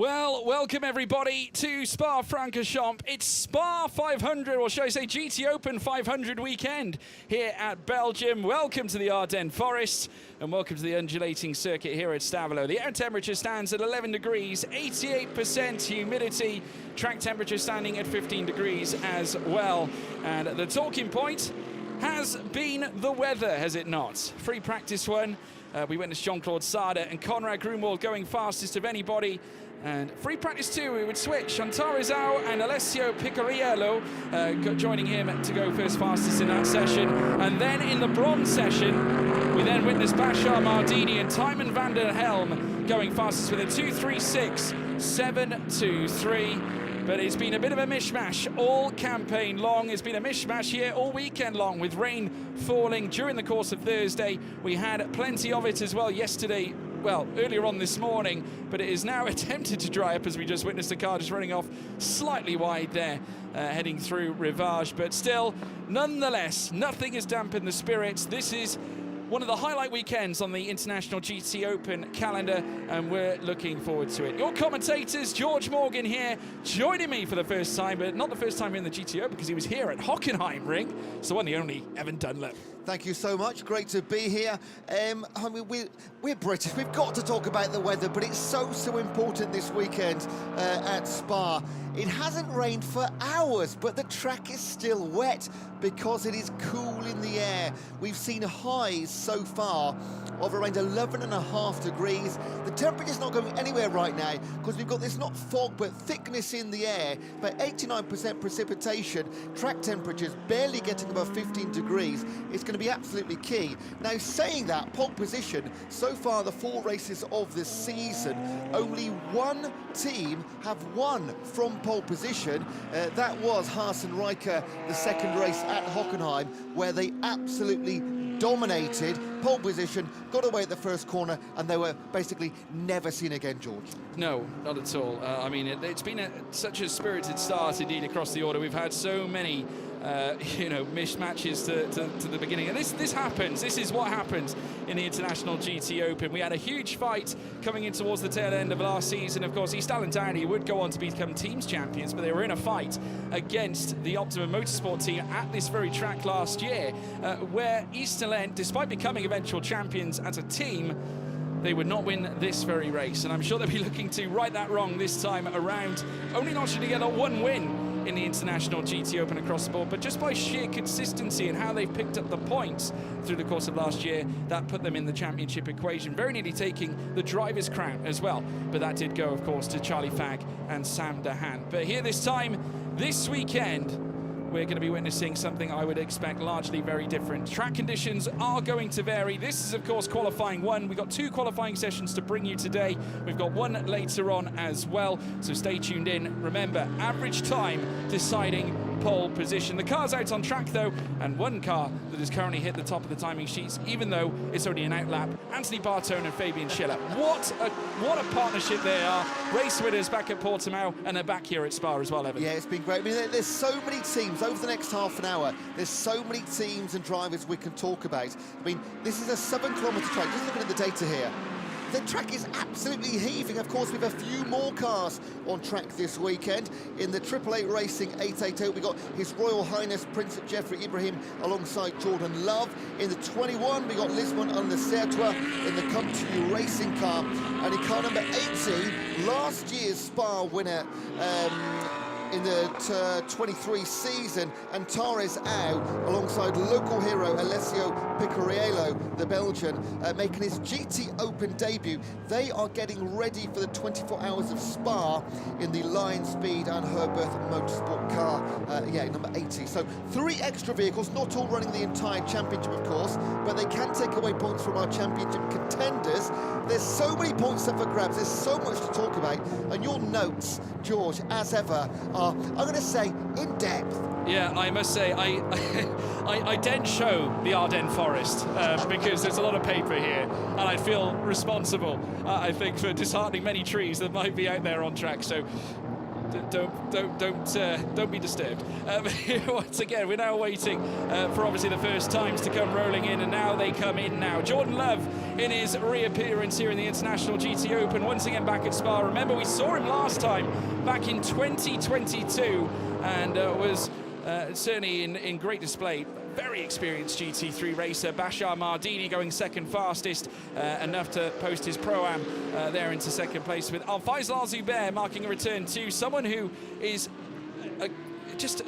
Well, welcome everybody to Spa-Francorchamps. It's Spa 500, or shall I say GT Open 500 weekend here at Belgium. Welcome to the Ardennes Forest and welcome to the undulating circuit here at Stavelot. The air temperature stands at 11 degrees, 88% humidity, track temperature standing at 15 degrees as well. And the talking point has been the weather, has it not? Free practice one, we witnessed Jean-Claude Sarda and Conrad Grunwald going fastest of anybody. And free practice two, we would switch Antarizao and Alessio Picariello joining him to go first fastest in that session. And then in the bronze session, we then witnessed Bashar Mardini and Tymon van der Helm going fastest with a 2:36.723. But it's been a bit of a mishmash all campaign long. It's been a mishmash here all weekend long with rain falling during the course of Thursday. We had plenty of it as well yesterday. Well, earlier on this morning, but it is now attempted to dry up as we just witnessed the car just running off slightly wide there, heading through Rivage. But still, nonetheless, nothing has dampened the spirits. This is one of the highlight weekends on the International GT Open calendar, and we're looking forward to it. Your commentators, George Morgan here, joining me for the first time, but not the first time in the GT Open because he was here at Hockenheim Ring. It's the one, the only, Evan Dunlop. Thank you so much. Great to be here. I mean, we're British. We've got to talk about the weather, but it's so important this weekend at Spa. It hasn't rained for hours, but the track is still wet because it is cool in the air. We've seen highs so far of around 11.5 degrees. The temperature's not going anywhere right now because we've got this not fog but thickness in the air, about 89% precipitation, track temperatures barely getting above 15 degrees. It's going to be absolutely key. Now, saying that, pole position, so far the 4 races of the season, only one team have won from pole position. That was Haas and Riker, the second race at Hockenheim, where they absolutely dominated pole position, got away at the first corner, and they were basically never seen again, George. No, not at all. I mean, it's been such a spirited start indeed across the order. We've had so many mismatches to the beginning, and this happens. This is what happens in the International GT Open. We had a huge fight coming in towards the tail end of last season. Of course, East Allen Downey would go on to become teams champions, but they were in a fight against the Optimum Motorsport team at this very track last year, where East Allen, despite becoming eventual champions as a team, they would not win this very race, and I'm sure they'll be looking to right that wrong this time around, only notching together one win in the International GT Open across the board, but just by sheer consistency and how they've picked up the points through the course of last year, that put them in the championship equation, very nearly taking the driver's crown as well. But that did go, of course, to Charlie Fagg and Sam Dahan. But here this time, this weekend, we're going to be witnessing something I would expect largely very different. Track conditions are going to vary. This is, of course, qualifying one. We've got 2 qualifying sessions to bring you today. We've got one later on as well, so stay tuned in. Remember, average time deciding pole position. The car's out on track, though, and one car that has currently hit the top of the timing sheets, even though it's only an outlap. Anthony Bartone and Fabian Schiller. What a partnership they are. Race winners back at Portimao, and they're back here at Spa as well, Evan. Yeah, it's been great. I mean, there's so many teams over the next half an hour. There's so many teams and drivers we can talk about. I mean, this is a 7-kilometre track. Just looking at the data here, the track is absolutely heaving. Of course, we have a few more cars on track this weekend. In the AAA Racing 880, we got His Royal Highness Prince Jeffrey Ibrahim alongside Jordan Love. In the 21, we got Lisbon and Le Certois in the Come To You racing car. And in car number 80, last year's Spa winner, in the 23 season, Antares Au, alongside local hero Alessio Picariello, the Belgian, making his GT Open debut. They are getting ready for the 24 Hours of Spa in the Lion Speed and Herberth Motorsport car, number 80. So 3 extra vehicles, not all running the entire championship, of course, but they can take away points from our championship contenders. There's so many points up for grabs, there's so much to talk about, and your notes, George, as ever, are, I'm going to say, in depth. Yeah, I must say, I didn't show the Ardennes Forest because there's a lot of paper here, and I feel responsible, I think, for disheartening many trees that might be out there on track. So Don't be disturbed. Once again, we're now waiting for obviously the first times to come rolling in, and now they come in now. Jordan Love in his reappearance here in the International GT Open, once again back at Spa. Remember, we saw him last time back in 2022, and was certainly in great display. Very experienced GT3 racer. Bashar Mardini going second fastest, enough to post his Pro-Am there into second place, with Alfaisal Al-Zubair marking a return to someone who is just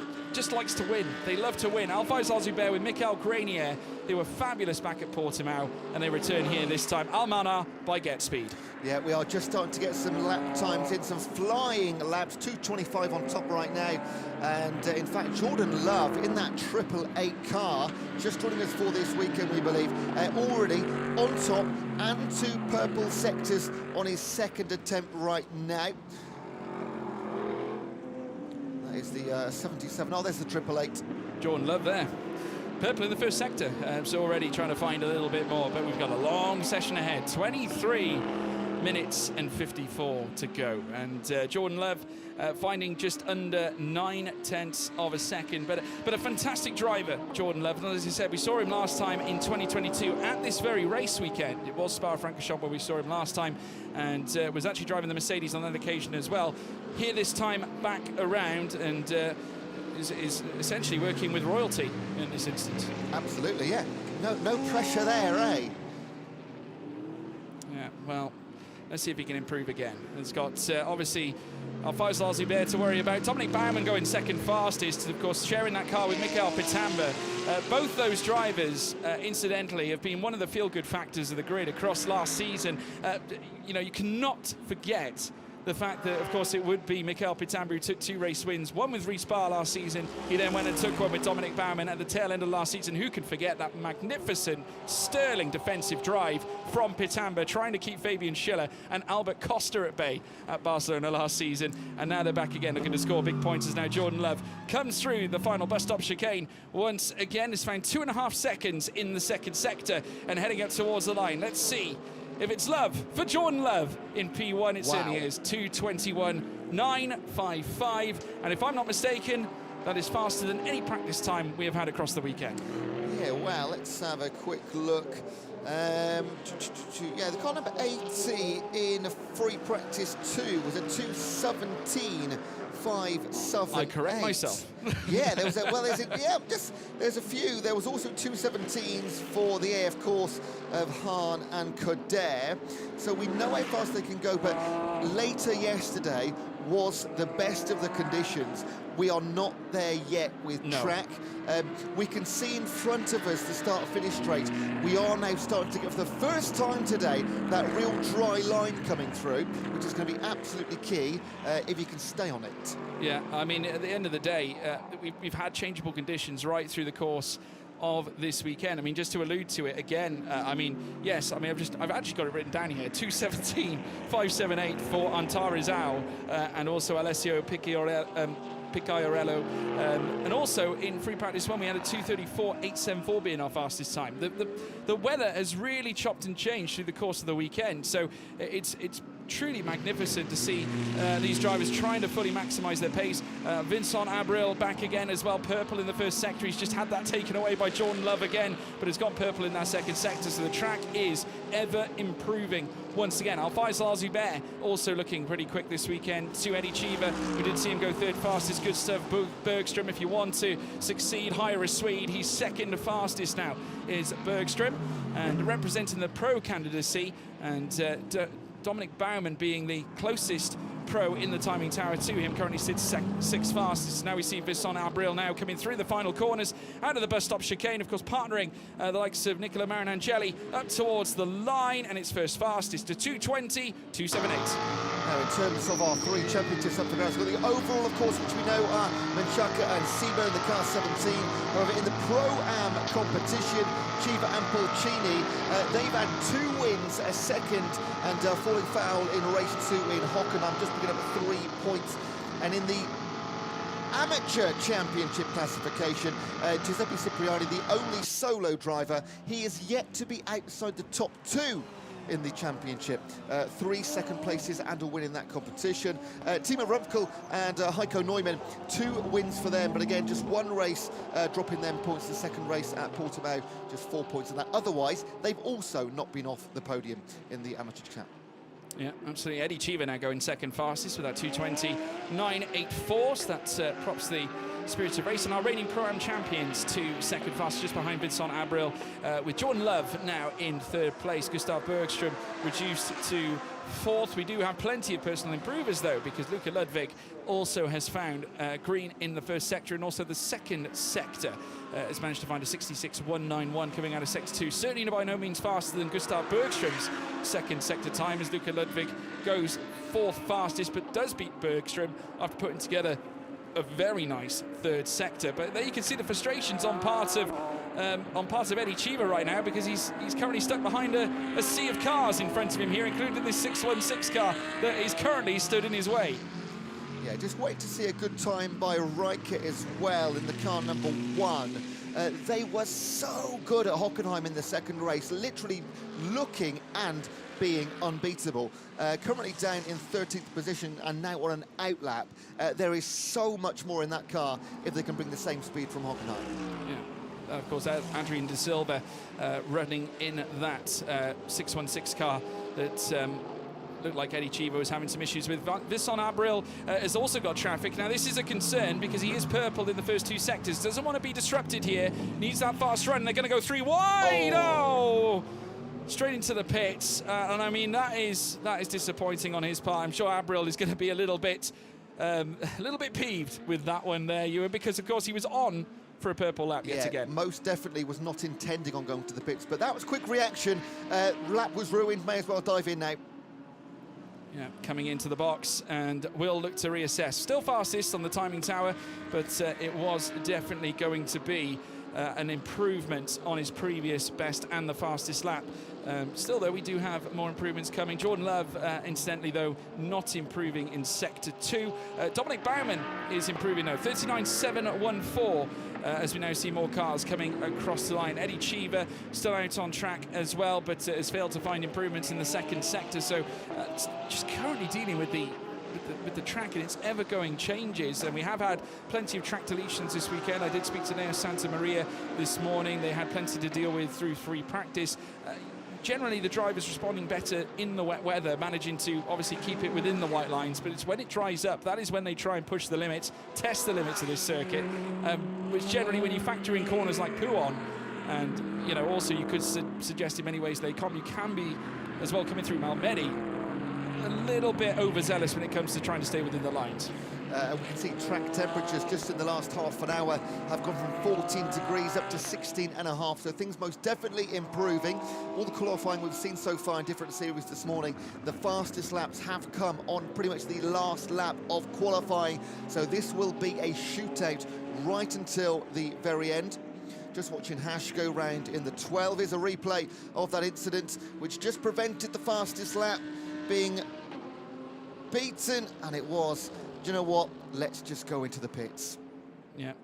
likes to win. They love to win. Alfaisal Al-Zubair with Michael Grenier. They were fabulous back at Portimao, and they return here this time. Almanar by Get Speed. Yeah, we are just starting to get some lap times in, some flying laps, 2:25 on top right now. And in fact, Jordan Love in that 888 car, just joining us for this weekend, we believe, already on top and 2 purple sectors on his second attempt right now. That is the 77. Oh, there's the 888. Jordan Love there. Purple in the first sector, so already trying to find a little bit more, but we've got a long session ahead. 23 minutes and 54 to go, and Jordan Love finding just under 9/10 of a second, but a fantastic driver, Jordan Love. And as I said, we saw him last time in 2022 at this very race weekend. It was Spa-Francorchamps where we saw him last time, and was actually driving the Mercedes on that occasion as well. Here this time back around, and is essentially working with royalty in this instance. Absolutely, yeah. No pressure there, eh? Yeah, well, let's see if he can improve again. It's got obviously Alfaisal Al-Zubair to worry about. Dominic Baumann going second fastest, of course, sharing that car with Michael Pitamba. Both those drivers, incidentally, have been one of the feel-good factors of the grid across last season. You know, you cannot forget the fact that, of course, it would be Michael Pitamba who took 2 race wins, one with Re-Spa last season. He then went and took one with Dominic Baumann at the tail end of last season. Who could forget that magnificent, sterling defensive drive from Pitamba, trying to keep Fabian Schiller and Albert Costa at bay at Barcelona last season. And now they're back again, looking to score big points as now Jordan Love comes through the final bus stop chicane. Once again, has found 2.5 seconds in the second sector and heading up towards the line. Let's see if it's Love for Jordan Love in P1. It certainly is. 2:21.955, and if I'm not mistaken, that is faster than any practice time we have had across the weekend. Yeah, well, let's have a quick look. Yeah, the car number 80 in free practice 2 was a 2:17.57. I correct myself. Yeah, there was a, well, there's a few. There was also 2:17s for the AF course of Hahn and Coder. So we know how fast they can go, but later yesterday was the best of the conditions. We are not there yet with track. We can see in front of us the start-finish straight. We are now starting to get, for the first time today, that real dry line coming through, which is going to be absolutely key if you can stay on it. Yeah, I mean, at the end of the day, we've had changeable conditions right through the course of this weekend. I mean, just to allude to it again, I mean, yes, I mean, I've actually got it written down here, 2:17.578 for Antarizao and also Alessio Picciarello, and also in free practice 1 we had a 2:34.874 being our fastest time. The weather has really chopped and changed through the course of the weekend, so it's truly magnificent to see these drivers trying to fully maximise their pace. Vincent Abril back again as well, purple in the first sector. He's just had that taken away by Jordan Love again, but has got purple in that second sector, so the track is ever improving once again. Alfaisal Al-Zubair also looking pretty quick this weekend. Eddie Cheever, we did see him go third fastest, good stuff. Bergström, if you want to succeed, hire a Swede. He's second fastest now, is Bergström, and representing the pro candidacy, and Dominic Baumann being the closest pro in the timing tower to him, currently sits sixth fastest. Now we see Vincent Abril now coming through the final corners out of the bus stop chicane, of course partnering the likes of Nicola Marinangeli up towards the line, and it's first fastest to 2:20.278. Now in terms of our 3 championships up for grabs, we've got the overall, of course, which we know are Menchaca and Simo in the car 17. However, in the Pro-Am competition, Chiva and Pulcini, they've had 2 wins, a second, and falling foul in race 2 in Hockenheim, just picking up 3 points. And in the amateur championship classification, Giuseppe Cipriani, the only solo driver, he is yet to be outside the top 2 in the championship. 3 second places and a win in that competition. Timo Rumpkel and Heiko Neumann, 2 wins for them, but again, just 1 race dropping them points. The second race at Portimao, just 4 points in that. Otherwise, they've also not been off the podium in the amateur champ. Yeah, absolutely. Eddie Cheever now going second fastest with that 2:20.984. So that props the spirit of race. And our reigning Pro-Am champions to second fastest, just behind Vincent Abril, with Jordan Love now in third place. Gustav Bergström reduced to fourth. We do have plenty of personal improvers, though, because Luka Ludwig also has found green in the first sector, and also the second sector has managed to find a 66.191 coming out of sector 2. Certainly by no means faster than Gustav Bergström's second sector time, as Luka Ludwig goes fourth fastest, but does beat Bergström after putting together a very nice third sector. But there you can see the frustrations on part of Eddie Cheever right now, because he's currently stuck behind a sea of cars in front of him here, including this 616 car that is currently stood in his way. Yeah, just wait to see a good time by Rijke as well in the car number 1. They were so good at Hockenheim in the second race, literally looking and being unbeatable. Currently down in 13th position and now on an outlap. There is so much more in that car if they can bring the same speed from Hockenheim. Yeah. Of course, Adrian De Silva running in that 616 car that looked like Eddie Cheever was having some issues with. Vincent Abril has also got traffic. Now, this is a concern because he is purple in the first 2 sectors. Doesn't want to be disrupted here. Needs that fast run. They're going to go 3 wide. Oh! Straight into the pits. And I mean, that is disappointing on his part. I'm sure Abril is going to be a little bit peeved with that one there, Ewan, because, of course, he was on for a purple lap yet again. Most definitely was not intending on going to the pits, but that was quick reaction. Lap was ruined. May as well dive in now. Yeah, coming into the box, and will look to reassess. Still fastest on the timing tower, but it was definitely going to be an improvement on his previous best and the fastest lap. Still, though, we do have more improvements coming. Jordan Love, incidentally, though, not improving in Sector 2. Dominic Baumann is improving, though, 39.714, as we now see more cars coming across the line. Eddie Cheever still out on track as well, but has failed to find improvements in the second sector. So just currently dealing with the track and its ever-going changes, and we have had plenty of track deletions this weekend. I did speak to Neo Santa Maria this morning. They had plenty to deal with through free practice. Generally, the drivers responding better in the wet weather, managing to obviously keep it within the white lines, but it's when it dries up, that is when they try and push the limits, test the limits of this circuit, which generally, when you factor in corners like Pouhon, and you know, also you could suggest in many ways you can be as well coming through Malmedy, a little bit overzealous when it comes to trying to stay within the lines. We can see track temperatures just in the last half an hour have gone from 14 degrees up to 16.5, so things most definitely improving. All the qualifying we've seen so far in different series this morning, the fastest laps have come on pretty much the last lap of qualifying, so this will be a shootout right until the very end. Just watching Hash go round in the 12 is a replay of that incident, which just prevented the fastest lap being beaten, and it was, do you know what, let's just go into the pits. Yeah,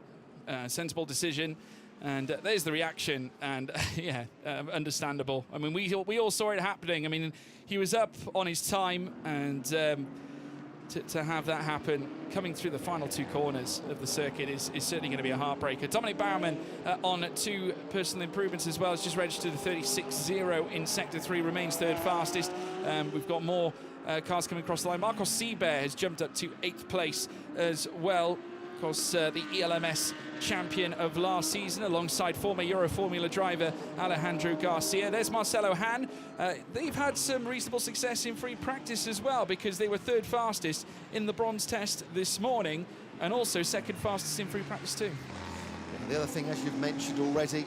sensible decision, and there's the reaction, and yeah, understandable. I mean, we all saw it happening. I mean, he was up on his time, and to have that happen coming through the final 2 corners of the circuit is certainly going to be a heartbreaker. Dominic Baumann on 2 personal improvements as well. Has just registered a 36.0 in Sector 3, remains third fastest. We've got more cars coming across the line. Marcos Seabear has jumped up to 8th place as well. Of course, the ELMS champion of last season, alongside former Euro Formula driver Alejandro Garcia. There's Marcelo Hahn. They've had some reasonable success in free practice as well, because they were third fastest in the bronze test this morning, and also second fastest in free practice too. The other thing, as you've mentioned already,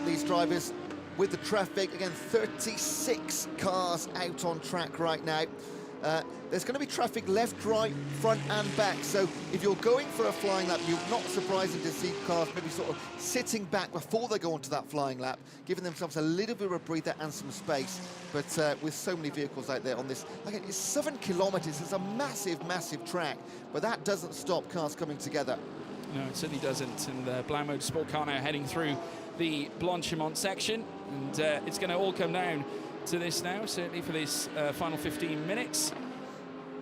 these drivers with the traffic, again, 36 cars out on track right now. There's going to be traffic left, right, front and back, so if you're going for a flying lap, you're not surprising to see cars maybe sort of sitting back before they go onto that flying lap, giving themselves a little bit of a breather and some space. But with so many vehicles out there on this, again, it's 7 kilometres, it's a massive, massive track, but that doesn't stop cars coming together. No, it certainly doesn't, and the Blau Motorsport car now heading through the Blanchimont section, and it's going to all come down to this now, certainly for this final 15 minutes.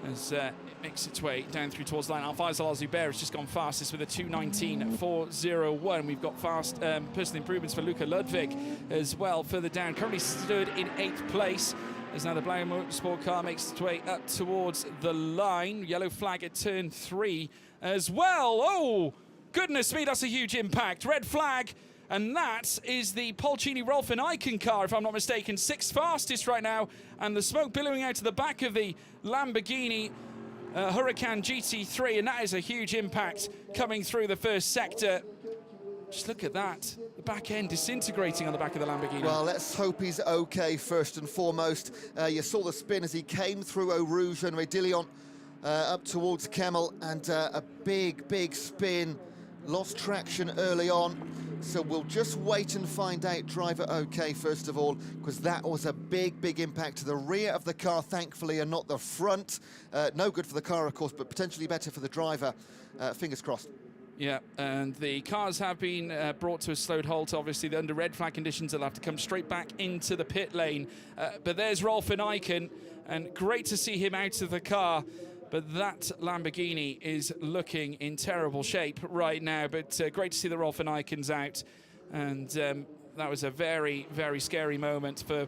As it makes its way down through towards the line. Al-Faisal Al-Zubair has just gone fastest with a 2:19.401. We've got fast personal improvements for Luca Ludwig as well further down. Currently stood in 8th place. As now the Blaue Motorsport car makes its way up towards the line. Yellow flag at turn 3 as well. Oh, goodness me, that's a huge impact. Red flag. And that is the Polcini Rolf and Icon car, if I'm not mistaken. 6th fastest right now. And the smoke billowing out to the back of the Lamborghini Huracan GT3. And that is a huge impact coming through the first sector. Just look at that. The back end disintegrating on the back of the Lamborghini. Well, let's hope he's okay first and foremost. You saw the spin as he came through Eau Rouge and Redillion up towards Kemmel. And a big spin. Lost traction early on. So we'll just wait and find out driver okay first of all, because that was a big impact to the rear of the car, thankfully, and not the front. No good for the car, of course, but potentially better for the driver. Fingers crossed. Yeah, and the cars have been brought to a slowed halt. Obviously, under red flag conditions, they'll have to come straight back into the pit lane. But there's Rolf and Icon, and great to see him out of the car. But that Lamborghini is looking in terrible shape right now. But great to see the Rolf and Icons out. And that was a very scary moment for,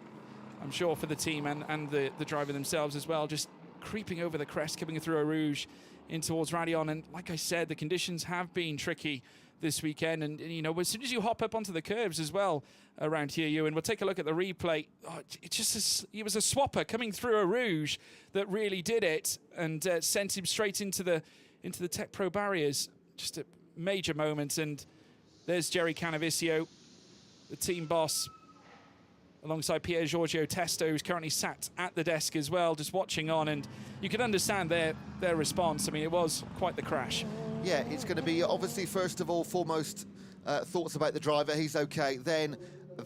I'm sure, for the team and the driver themselves as well. Just creeping over the crest, coming through Eau Rouge in towards Radion. And like I said, the conditions have been tricky this weekend. And you know, as soon as you hop up onto the curves as well around here, Ewan, we'll take a look at the replay. Oh, it was a swapper coming through Eau Rouge that really did it and sent him straight into the Tech Pro barriers. Just a major moment. And there's Jerry Canavicio, the team boss, alongside Pier Giorgio Testo, who's currently sat at the desk as well, just watching on. And you can understand their response. I mean, it was quite the crash. Yeah, it's going to be obviously first of all foremost thoughts about the driver. He's okay. Then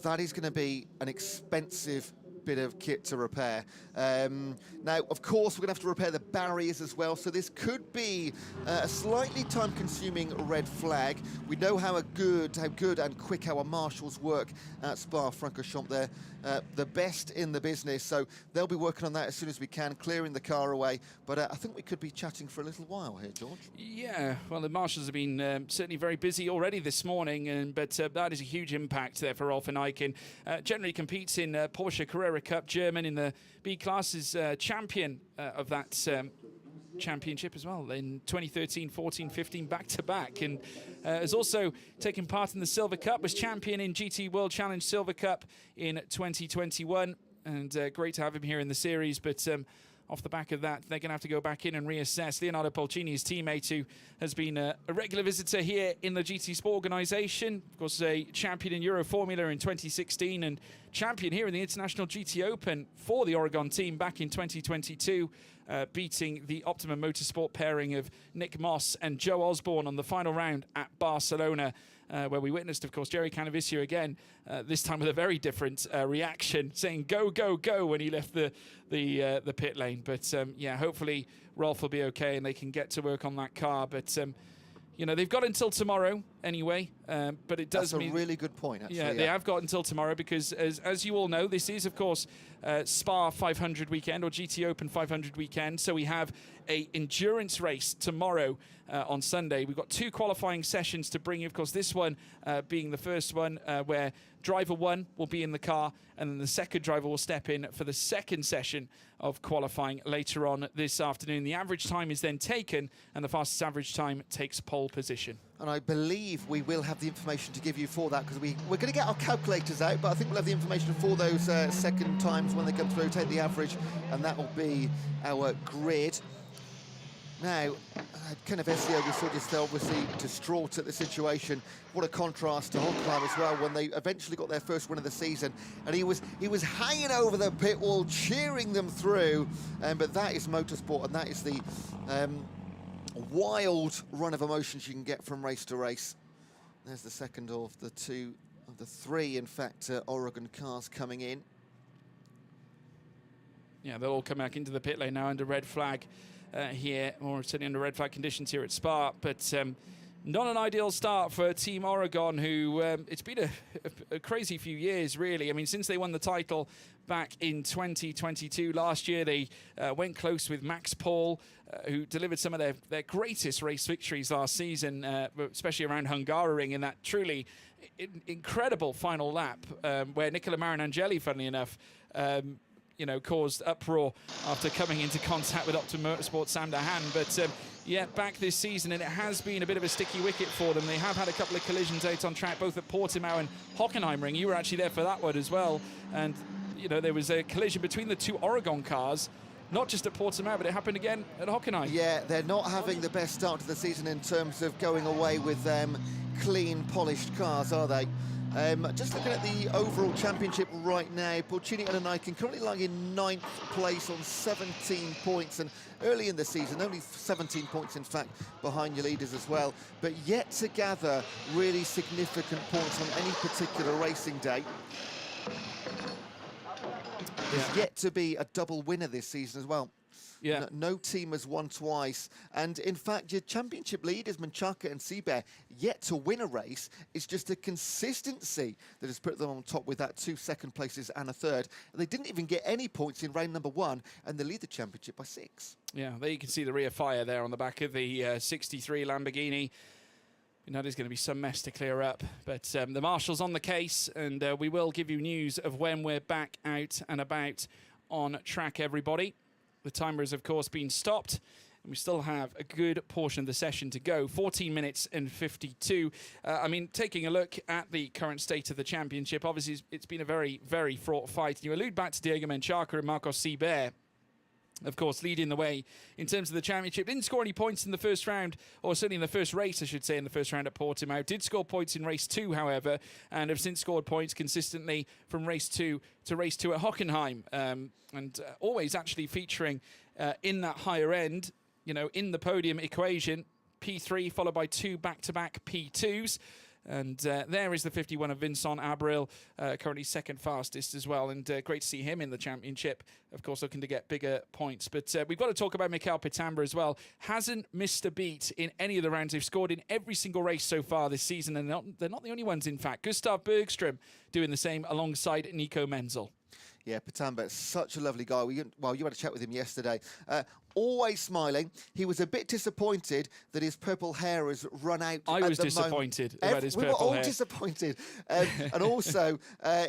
that is going to be an expensive bit of kit to repair. Now, of course, we're going to have to repair the barriers as well, so this could be a slightly time-consuming red flag. We know how good and quick our marshals work at Spa-Francorchamps. They're the best in the business, so they'll be working on that as soon as we can, clearing the car away. But I think we could be chatting for a little while here, George. Yeah, well, the marshals have been certainly very busy already this morning, but that is a huge impact there for Rolf and Icon. Generally competes in Porsche Carrera Cup German in the B class, is champion of that championship as well in 2013, 14, 15 back-to-back, and has also taken part in the Silver Cup, was champion in GT World Challenge Silver Cup in 2021, and great to have him here in the series. But off the back of that, they're going to have to go back in and reassess. Leonardo Polcini, his teammate, who has been a regular visitor here in the GT Sport organisation. Of course, a champion in Euro Formula in 2016 and champion here in the International GT Open for the Oregon team back in 2022, beating the Optimum Motorsport pairing of Nick Moss and Joe Osborne on the final round at Barcelona, where we witnessed, of course, Jerry Canavicio again, this time with a very different reaction, saying "go, go, go" when he left the pit lane. But yeah, hopefully Rolf will be okay and they can get to work on that car. But you know, they've got until tomorrow anyway. But it does mean that's a really good point, actually. Yeah, they have got until tomorrow because, as you all know, this is, of course, Spa 500 weekend or GT Open 500 weekend. So we have a endurance race tomorrow on Sunday. We've got 2 qualifying sessions to bring you. Of course, this one being the first one where driver 1 will be in the car and then the second driver will step in for the second session of qualifying later on this afternoon. The average time is then taken and the fastest average time takes pole position. And I believe we will have the information to give you for that, because we're going to get our calculators out, but I think we'll have the information for those second times when they come through, take the average, and that will be our grid. Now, Canavicio was sort of obviously distraught at the situation. What a contrast to Hochheim as well, when they eventually got their first win of the season. And he was hanging over the pit wall, cheering them through. But that is motorsport, and that is the wild run of emotions you can get from race to race. There's the second of the 3, in fact, Oregon cars coming in. Yeah, they'll all come back into the pit lane now under red flag here, or certainly under red flag conditions here at Spa. But Not an ideal start for Team Oregon, who it's been a crazy few years, really. I mean, since they won the title back in 2022, last year they went close with Max Paul, who delivered some of their greatest race victories last season, especially around Hungaroring in that truly incredible final lap where Nicola Marinangeli, funnily enough, caused uproar after coming into contact with Optimum Motorsport's Sam Dahan. But yet back this season, and it has been a bit of a sticky wicket for them. They have had a couple of collisions out on track, both at Portimao and Hockenheimring. You were actually there for that one as well. And, there was a collision between the two Oregon cars, not just at Portimao, but it happened again at Hockenheim. Yeah, they're not having the best start to the season in terms of going away with clean, polished cars, are they? Just looking at the overall championship right now, Pulcini and Anakin currently lying in 9th place on 17 points, and early in the season, only 17 points, in fact, behind your leaders as well, but yet to gather really significant points on any particular racing day. There's yet to be a double winner this season as well. Yeah. No team has won twice. And in fact, your championship leaders, Menchaca and Seabear, yet to win a race. It's just a consistency that has put them on top with that 2 second places and a third. And they didn't even get any points in round number 1, and they lead the championship by 6. Yeah, there you can see the rear fire there on the back of the 63 Lamborghini. That is going to be some mess to clear up. But the marshal's on the case, and we will give you news of when we're back out and about on track, everybody. The timer has, of course, been stopped, and we still have a good portion of the session to go. 14 minutes and 52. Taking a look at the current state of the championship, obviously it's been a very, very fraught fight. You allude back to Diego Menchaca and Marcos Seabear, of course, leading the way in terms of the championship. Didn't score any points in the first round, or certainly in the first race, I should say, in the first round at Portimao. Did score points in race 2, however, and have since scored points consistently from race 2 to race 2 at Hockenheim, and always actually featuring in that higher end, in the podium equation. P3 followed by 2 back-to-back P2s. And there is the 51 of Vincent Abril, currently second fastest as well. And great to see him in the championship, of course, looking to get bigger points. But we've got to talk about Mikael Pitamba as well. Hasn't missed a beat in any of the rounds. They've scored in every single race so far this season. And they're not the only ones, in fact. Gustav Bergström doing the same alongside Nico Menzel. Yeah, Pitamba, such a lovely guy. You had a chat with him yesterday. Always smiling. He was a bit disappointed that his purple hair has run out. I was disappointed about his purple hair. We were all disappointed. And also,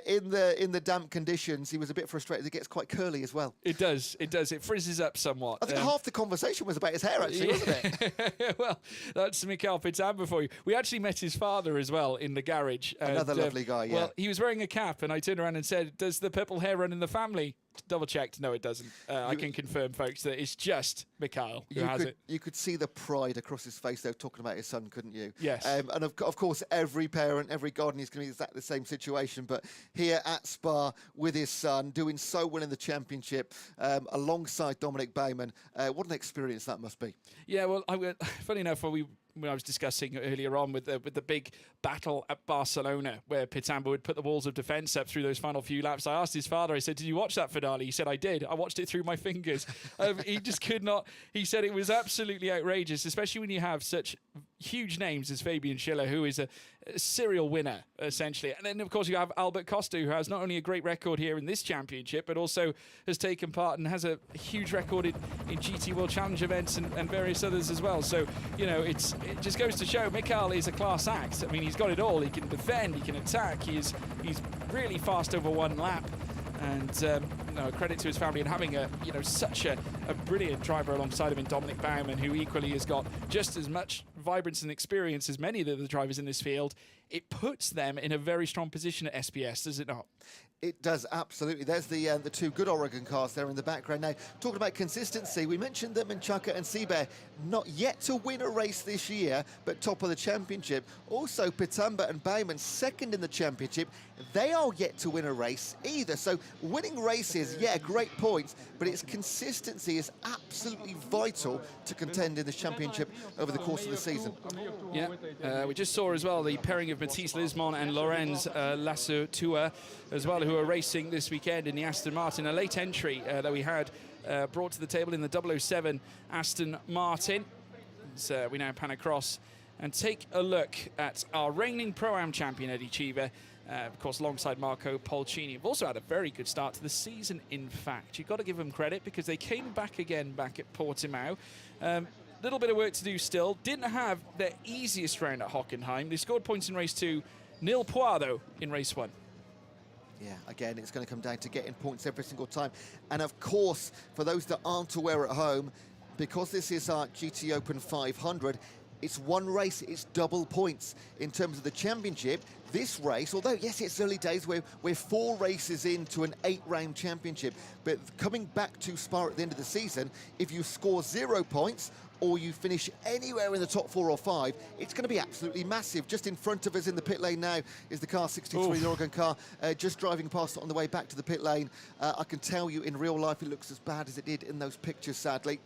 in the damp conditions, he was a bit frustrated. It gets quite curly as well. It does. It frizzes up somewhat. I think half the conversation was about his hair, actually, wasn't it? Well, that's Mikael Pitamba for you. We actually met his father as well in the garage. Another lovely guy, yeah. Well, he was wearing a cap, and I turned around and said, "Does the purple hair run in the family?" Double checked. No, it doesn't. I can confirm, folks, that it's just Mikael who has it. You could see the pride across his face, though, talking about his son, couldn't you? Yes. And of course, every parent, every guardian is going to be exactly the same situation. But here at Spa with his son, doing so well in the championship, alongside Dominic Baumann, what an experience that must be. Yeah, well, funny enough, when I was discussing earlier on with the big battle at Barcelona, where Pitamba would put the walls of defence up through those final few laps, I asked his father, I said, "Did you watch that finale?" He said, "I did. I watched it through my fingers." He just could not. He said it was absolutely outrageous, especially when you have such huge names as Fabian Schiller, who is a serial winner, essentially. And then, of course, you have Albert Costa, who has not only a great record here in this championship, but also has taken part and has a huge record in GT World Challenge events and various others as well. So, it just goes to show Mikael is a class act. I mean, he's got it all. He can defend, he can attack. He's really fast over one lap. And credit to his family and having such a brilliant driver alongside him in Dominic Baumann, who equally has got just as much vibrance and experience as many of the drivers in this field. It puts them in a very strong position at SPS, does it not? It does, absolutely. There's the 2 good Oregon cars there in the background. Now, talking about consistency, we mentioned that Menchaca and Seabear not yet to win a race this year, but top of the championship. Also, Pitamba and Baumann second in the championship. They are yet to win a race either. So winning races, yeah, great points, but its consistency is absolutely vital to contend in this championship over the course of the season. Yeah, we just saw as well the pairing of Matisse Lismon and Lorenz Lassertua as well, who are racing this weekend in the Aston Martin. A late entry that we had brought to the table in the 007 Aston Martin. So we now pan across and take a look at our reigning Pro-Am champion, Eddie Cheever, of course, alongside Marco Polcini. Have also had a very good start to the season, in fact. You've got to give them credit because they came back again back at Portimao. Little bit of work to do still. Didn't have their easiest round at Hockenheim. They scored points in race 2, nil points, though, in race 1. Yeah, again, it's going to come down to getting points every single time. And of course, for those that aren't aware at home, because this is our GT Open 500, it's one race, it's double points. In terms of the championship, this race, although yes, it's early days, we're 4 races into an 8-round championship, but coming back to Spa at the end of the season, if you score 0 points or you finish anywhere in the top 4 or 5, it's going to be absolutely massive. Just in front of us in the pit lane now is the car 63, the Oregon car, just driving past on the way back to the pit lane. I can tell you in real life it looks as bad as it did in those pictures, sadly.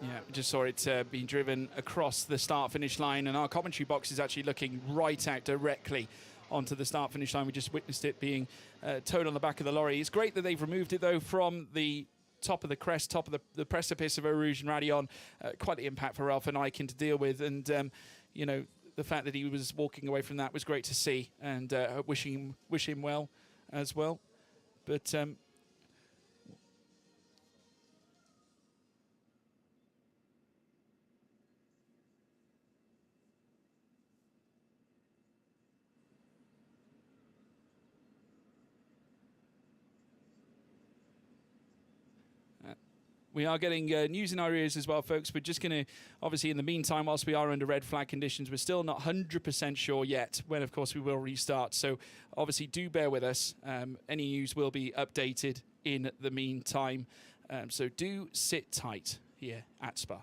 Yeah, just saw it being driven across the start-finish line, and our commentary box is actually looking right out directly onto the start-finish line. We just witnessed it being towed on the back of the lorry. It's great that they've removed it, though, from the top of the crest, top of the precipice of Eau Rouge and Raidillon. Quite the impact for Ralph and Eichen to deal with, and, you know, the fact that he was walking away from that was great to see, and wish him well as well. But... we are getting news in our ears as well, folks. We're just going to, obviously, in the meantime, whilst we are under red flag conditions, we're still not 100% sure yet when, of course, we will restart. So, obviously, do bear with us. Any news will be updated in the meantime. So, do sit tight here at Spa.